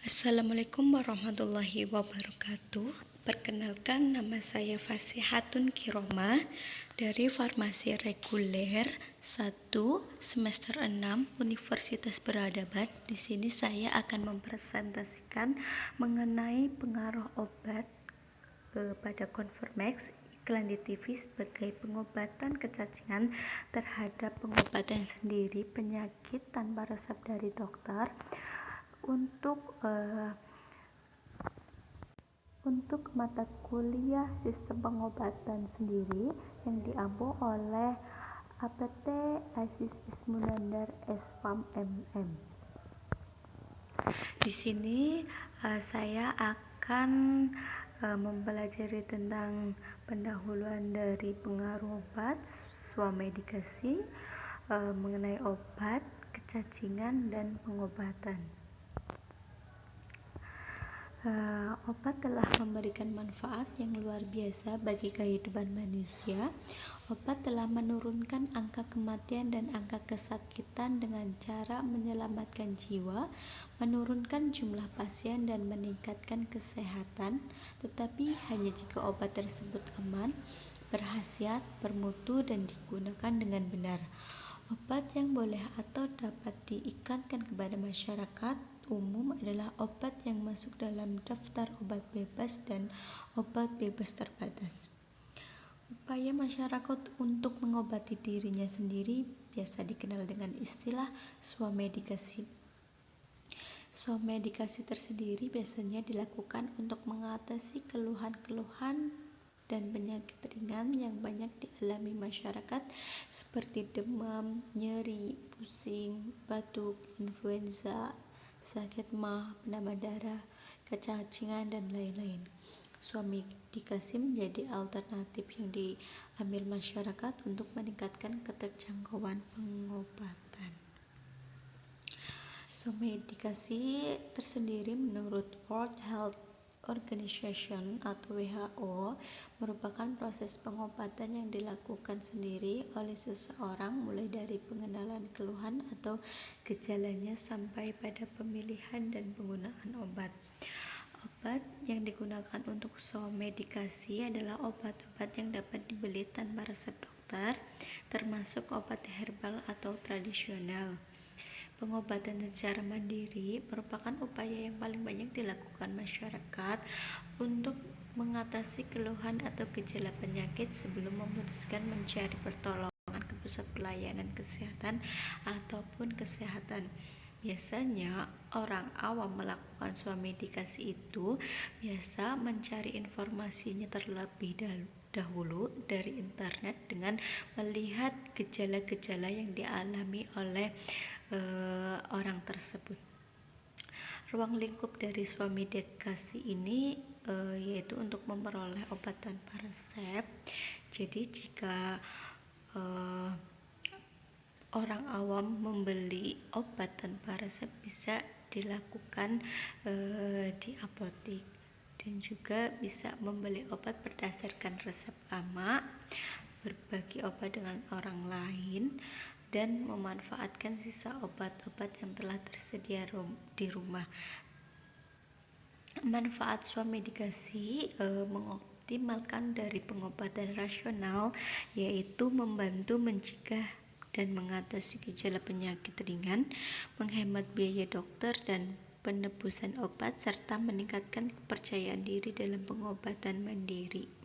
Assalamualaikum warahmatullahi wabarakatuh. Perkenalkan, nama saya Fasihatun Kiroma dari Farmasi Reguler 1 semester 6 Universitas Peradaban. Di sini saya akan mempresentasikan mengenai pengaruh obat pada Convermax iklan di TV sebagai pengobatan kecacingan terhadap pengobatan sendiri penyakit tanpa resep dari dokter. Untuk mata kuliah sistem pengobatan sendiri yang diampu oleh APT Aziz Ismunandar S.Fam MM. Di sini saya akan mempelajari tentang pendahuluan dari pengaruh obat, swamedikasi, mengenai obat, kecacingan, dan pengobatan. Obat telah memberikan manfaat yang luar biasa bagi kehidupan manusia. Obat telah menurunkan angka kematian dan angka kesakitan dengan cara menyelamatkan jiwa, menurunkan jumlah pasien dan meningkatkan kesehatan, tetapi hanya jika obat tersebut aman, berkhasiat, bermutu, dan digunakan dengan benar. Obat yang boleh atau dapat diiklankan kepada masyarakat umum adalah obat yang masuk dalam daftar obat bebas dan obat bebas terbatas. Upaya masyarakat untuk mengobati dirinya sendiri biasa dikenal dengan istilah swamedikasi. Swamedikasi tersendiri biasanya dilakukan untuk mengatasi keluhan-keluhan dan penyakit ringan yang banyak dialami masyarakat seperti demam, nyeri, pusing, batuk, influenza, sakit mah, penambah darah, kecacingan, dan lain-lain. Swamedikasi menjadi alternatif yang diambil masyarakat untuk meningkatkan keterjangkauan pengobatan. Swamedikasi tersendiri menurut World Health Organization atau WHO merupakan proses pengobatan yang dilakukan sendiri oleh seseorang mulai dari pengenalan keluhan atau gejalanya sampai pada pemilihan dan penggunaan obat. Obat yang digunakan untuk swamedikasi adalah obat-obat yang dapat dibeli tanpa resep dokter, termasuk obat herbal atau tradisional. Pengobatan secara mandiri merupakan upaya yang paling banyak dilakukan masyarakat untuk mengatasi keluhan atau gejala penyakit sebelum memutuskan mencari pertolongan ke pusat pelayanan kesehatan ataupun kesehatan. Biasanya orang awam melakukan swamedikasi itu biasa mencari informasinya terlebih dahulu dari internet dengan melihat gejala-gejala yang dialami oleh orang tersebut. Ruang lingkup dari swamedikasi ini yaitu untuk memperoleh obat tanpa resep. Jadi jika orang awam membeli obat tanpa resep bisa dilakukan di apotek, dan juga bisa membeli obat berdasarkan resep lama, berbagi obat dengan orang lain, dan memanfaatkan sisa obat-obat yang telah tersedia di rumah. Manfaat swamedikasi mengoptimalkan dari pengobatan rasional, yaitu membantu mencegah dan mengatasi gejala penyakit ringan, menghemat biaya dokter dan penebusan obat, serta meningkatkan kepercayaan diri dalam pengobatan mandiri.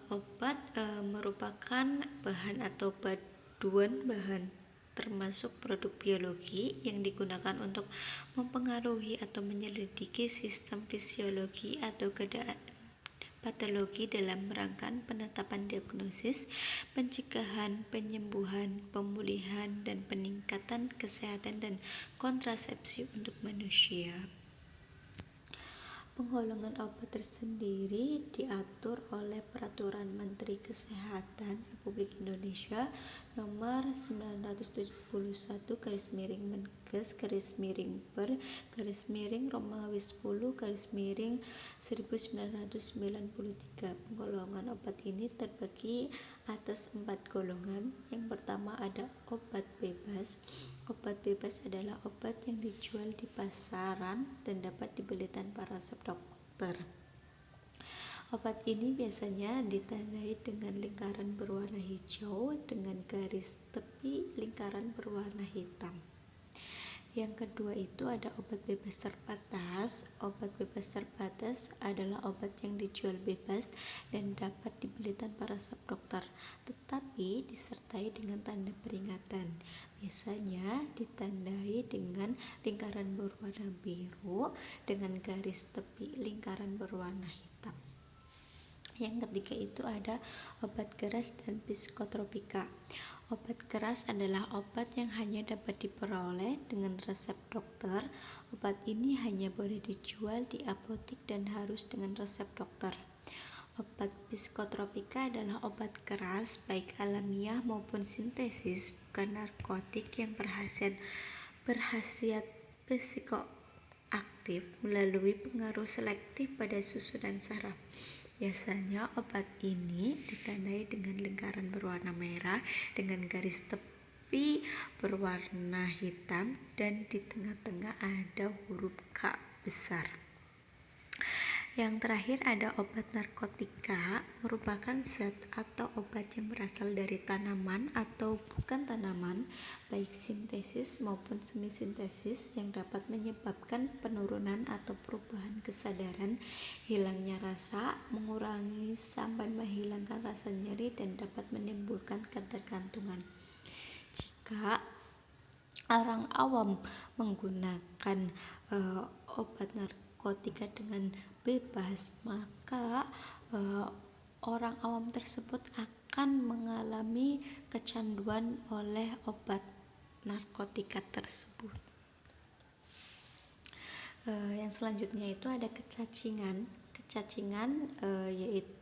Obat merupakan bahan atau paduan bahan termasuk produk biologi yang digunakan untuk mempengaruhi atau menyelidiki sistem fisiologi atau keadaan patologi dalam rangka penetapan diagnosis, pencegahan, penyembuhan, pemulihan, dan peningkatan kesehatan dan kontrasepsi untuk manusia. Penggolongan obat tersendiri diatur oleh Peraturan Menteri Kesehatan Republik Indonesia Nomor 971/Menkes/per/Romawi 10/1993. Penggolongan obat ini terbagi atas 4 golongan. Yang pertama ada obat bebas. Obat bebas adalah obat yang dijual di pasaran dan dapat dibeli tanpa resep dokter. Obat ini biasanya ditandai dengan lingkaran berwarna hijau dengan garis tepi lingkaran berwarna hitam. Yang kedua itu ada obat bebas terbatas. Obat bebas terbatas adalah obat yang dijual bebas dan dapat dibeli tanpa resep dokter, tetapi disertai dengan tanda peringatan. Biasanya ditandai dengan lingkaran berwarna biru dengan garis tepi lingkaran berwarna hitam. Yang ketiga itu ada obat keras dan psikotropika. Obat keras adalah obat yang hanya dapat diperoleh dengan resep dokter. Obat ini hanya boleh dijual di apotek dan harus dengan resep dokter. Obat psikotropika adalah obat keras baik alamiah maupun sintesis, bukan narkotik yang berkhasiat psikoaktif melalui pengaruh selektif pada susunan saraf. Biasanya obat ini ditandai dengan lingkaran berwarna merah dengan garis tepi berwarna hitam dan di tengah-tengah ada huruf K besar. Yang terakhir ada obat narkotika, merupakan zat atau obat yang berasal dari tanaman atau bukan tanaman, baik sintesis maupun semi-sintesis, yang dapat menyebabkan penurunan atau perubahan kesadaran, hilangnya rasa, mengurangi sampai menghilangkan rasa nyeri, dan dapat menimbulkan ketergantungan. Jika orang awam menggunakan obat narkotika dengan bebas, maka orang awam tersebut akan mengalami kecanduan oleh obat narkotika tersebut. Yang selanjutnya itu ada kecacingan. Kecacingan yaitu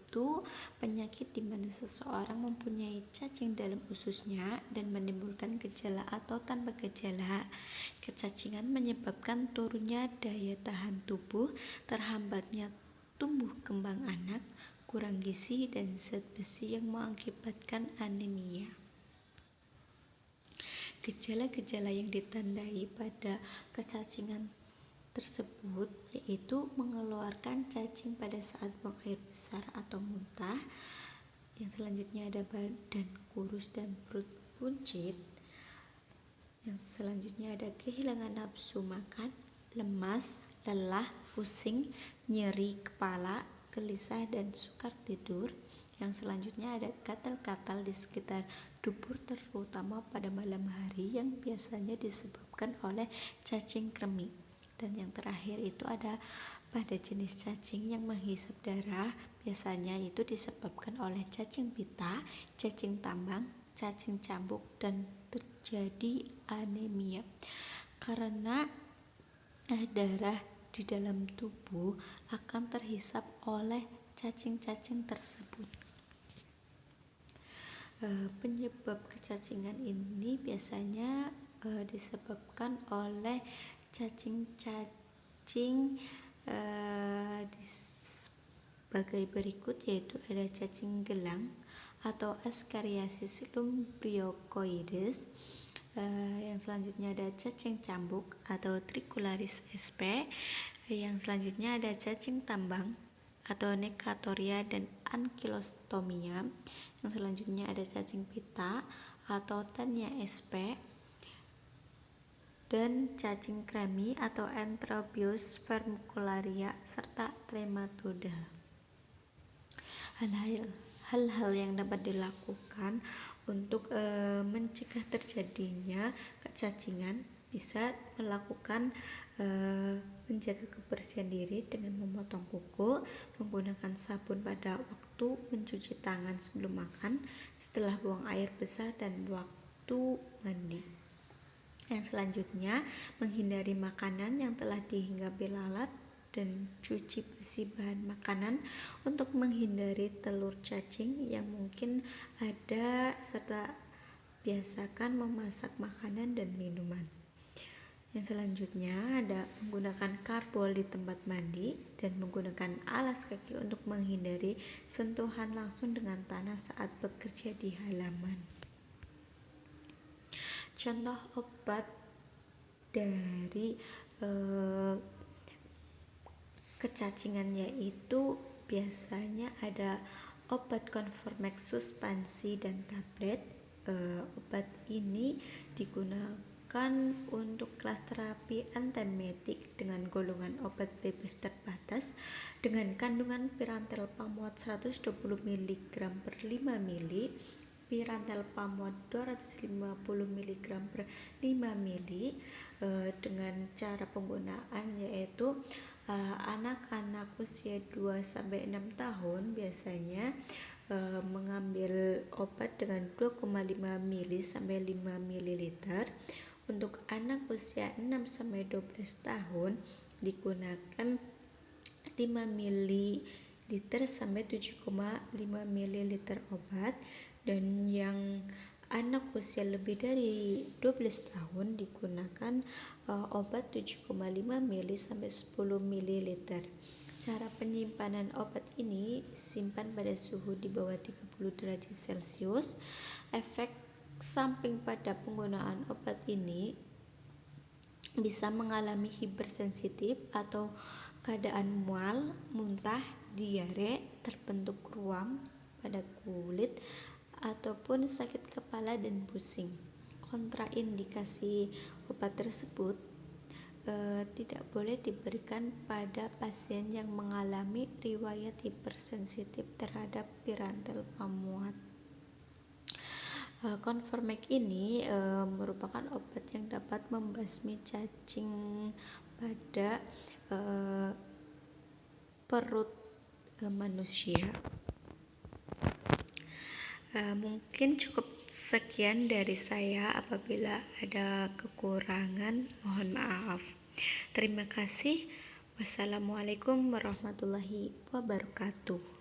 penyakit di mana seseorang mempunyai cacing dalam ususnya dan menimbulkan gejala atau tanpa gejala. Kecacingan menyebabkan turunnya daya tahan tubuh, terhambatnya tumbuh kembang anak, kurang gizi, dan zat besi yang mengakibatkan anemia. Gejala-gejala yang ditandai pada kecacingan tersebut yaitu mengeluarkan cacing pada saat buang air besar atau muntah. Yang selanjutnya ada badan kurus dan perut buncit. Yang selanjutnya ada kehilangan nafsu makan, lemas, lelah, pusing, nyeri kepala, gelisah, dan sukar tidur. Yang selanjutnya ada gatal-gatal di sekitar dubur, terutama pada malam hari, yang biasanya disebabkan oleh cacing kremi. Dan yang terakhir itu ada pada jenis cacing yang menghisap darah, biasanya itu disebabkan oleh cacing pita, cacing tambang, cacing cambuk, dan terjadi anemia karena darah di dalam tubuh akan terhisap oleh cacing-cacing tersebut. Penyebab kecacingan ini biasanya disebabkan oleh cacing-cacing sebagai berikut, yaitu ada cacing gelang atau Ascariasis lumbricoides. Yang selanjutnya ada cacing cambuk atau Tricularis sp. Yang selanjutnya ada cacing tambang atau Necatoria dan Ankylostomia. Yang selanjutnya ada cacing pita atau Tania sp. dan cacing kremi atau Enterobius vermicularia serta Trematoda. Hal-hal yang dapat dilakukan untuk mencegah terjadinya kecacingan bisa melakukan menjaga kebersihan diri dengan memotong kuku, menggunakan sabun pada waktu mencuci tangan sebelum makan, setelah buang air besar, dan waktu mandi. Yang selanjutnya, menghindari makanan yang telah dihinggapi lalat dan cuci bersih bahan makanan untuk menghindari telur cacing yang mungkin ada, serta biasakan memasak makanan dan minuman. Yang selanjutnya ada menggunakan karbol di tempat mandi dan menggunakan alas kaki untuk menghindari sentuhan langsung dengan tanah saat bekerja di halaman. Contoh obat dari kecacingan yaitu biasanya ada obat Conformex suspensi dan tablet. Obat ini digunakan untuk kelas terapi antiemetik dengan golongan obat bebas terbatas dengan kandungan pirantel pamuat 120 mg per 5 ml, pirantel pamuat 250 mg per 5 ml, dengan cara penggunaan yaitu anak-anak usia 2-6 tahun biasanya mengambil obat dengan 2,5 ml sampai 5 ml. Untuk anak usia 6-12 tahun digunakan 5 ml sampai 7,5 ml obat, dan yang anak usia lebih dari 12 tahun digunakan obat 7,5 ml sampai 10 ml. Cara penyimpanan obat ini simpan pada suhu di bawah 30 derajat Celcius. Efek samping pada penggunaan obat ini bisa mengalami hipersensitif atau keadaan mual, muntah, diare, terbentuk ruam pada kulit, ataupun sakit kepala dan pusing. Kontraindikasi obat tersebut tidak boleh diberikan pada pasien yang mengalami riwayat hipersensitif terhadap pirantel pamuat. Conformex ini merupakan obat yang dapat membasmi cacing pada perut manusia. Mungkin cukup sekian dari saya. Apabila ada kekurangan, mohon maaf. Terima kasih. Wassalamualaikum warahmatullahi wabarakatuh.